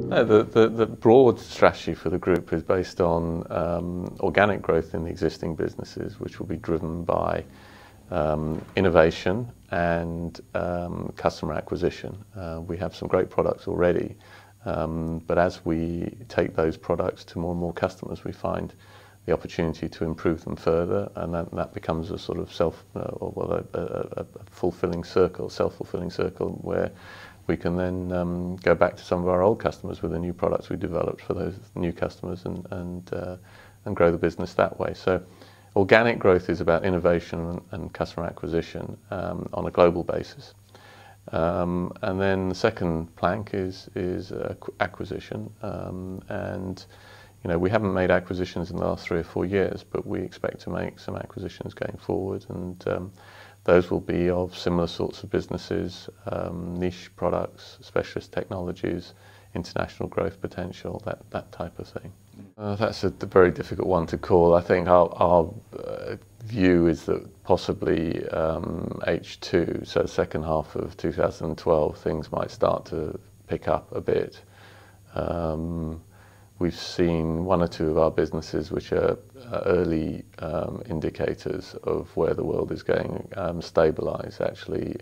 No, the broad strategy for the group is based on organic growth in the existing businesses, which will be driven by innovation and customer acquisition. We have some great products already, but as we take those products to more and more customers, we find the opportunity to improve them further, and that becomes a sort of a fulfilling circle, self-fulfilling circle, where we can then go back to some of our old customers with the new products we developed for those new customers and grow the business that way. So organic growth is about innovation and customer acquisition on a global basis. And then the second plank is acquisition. And we haven't made acquisitions in the last 3 or 4 years, but we expect to make some acquisitions going forward, and those will be of similar sorts of businesses, niche products, specialist technologies, international growth potential, that type of thing. That's a very difficult one to call. I think our view is that possibly H2, so the second half of 2012, things might start to pick up a bit. We've seen 1 or 2 of our businesses, which are early indicators of where the world is going, stabilise actually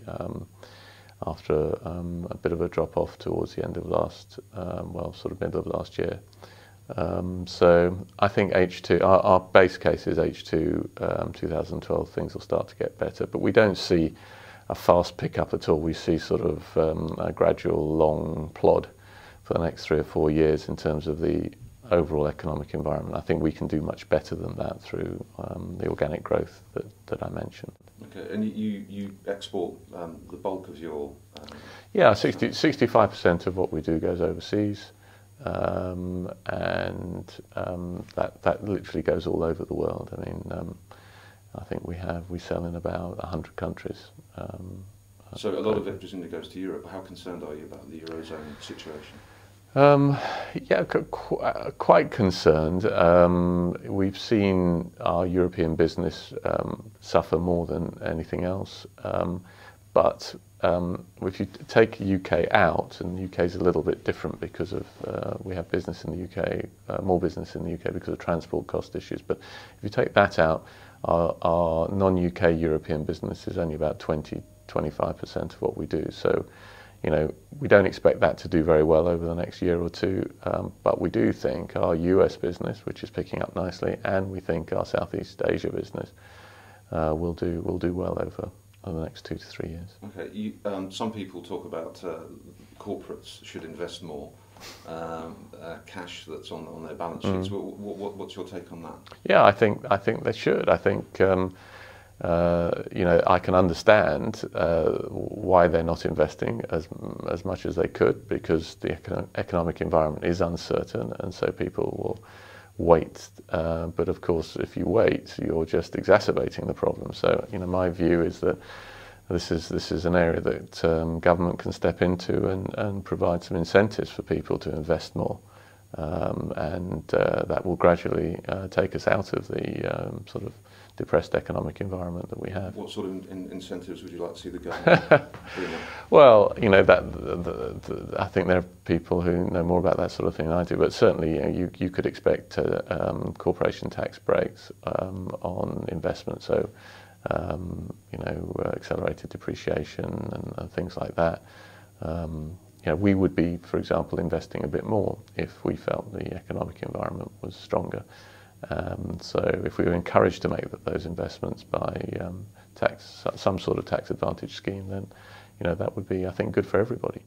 after a bit of a drop-off towards the end of sort of middle of last year. So I think H2, our base case is H2 2012, things will start to get better, but we don't see a fast pickup at all. We see sort of a gradual long plod for the next 3 or 4 years in terms of the overall economic environment. I think we can do much better than that through the organic growth that I mentioned. Okay, and you export the bulk of your... Yeah, 65% of what we do goes overseas, and that literally goes all over the world. I mean, I think we sell in about 100 countries. So a lot of it presumably goes to Europe. How concerned are you about the Eurozone situation? Yeah, quite concerned. We've seen our European business suffer more than anything else. But if you take UK out, and the UK is a little bit different because of we have business in the UK, more business in the UK because of transport cost issues. But if you take that out, our non-UK European business is only about 20-25% of what we do. So, we don't expect that to do very well over the next year or 2, but we do think our US business, which is picking up nicely, and we think our Southeast Asia business will do well over the next 2 to 3 years. Okay, some people talk about corporates should invest more cash that's on their balance sheets. What's your take on that? Yeah, I think they should. I think I can understand why they're not investing as much as they could, because the economic environment is uncertain, and so people will wait. But of course, if you wait, you're just exacerbating the problem. So, my view is that this is an area that government can step into and provide some incentives for people to invest more, and that will gradually take us out of the sort of depressed economic environment that we have. What sort of incentives would you like to see the government doing? Well, I think there are people who know more about that sort of thing than I do, but certainly you could expect corporation tax breaks on investment, so accelerated depreciation and things like that. We would be, for example, investing a bit more if we felt the economic environment was stronger. So if we were encouraged to make those investments by some sort of tax advantage scheme, then that would be, I think, good for everybody.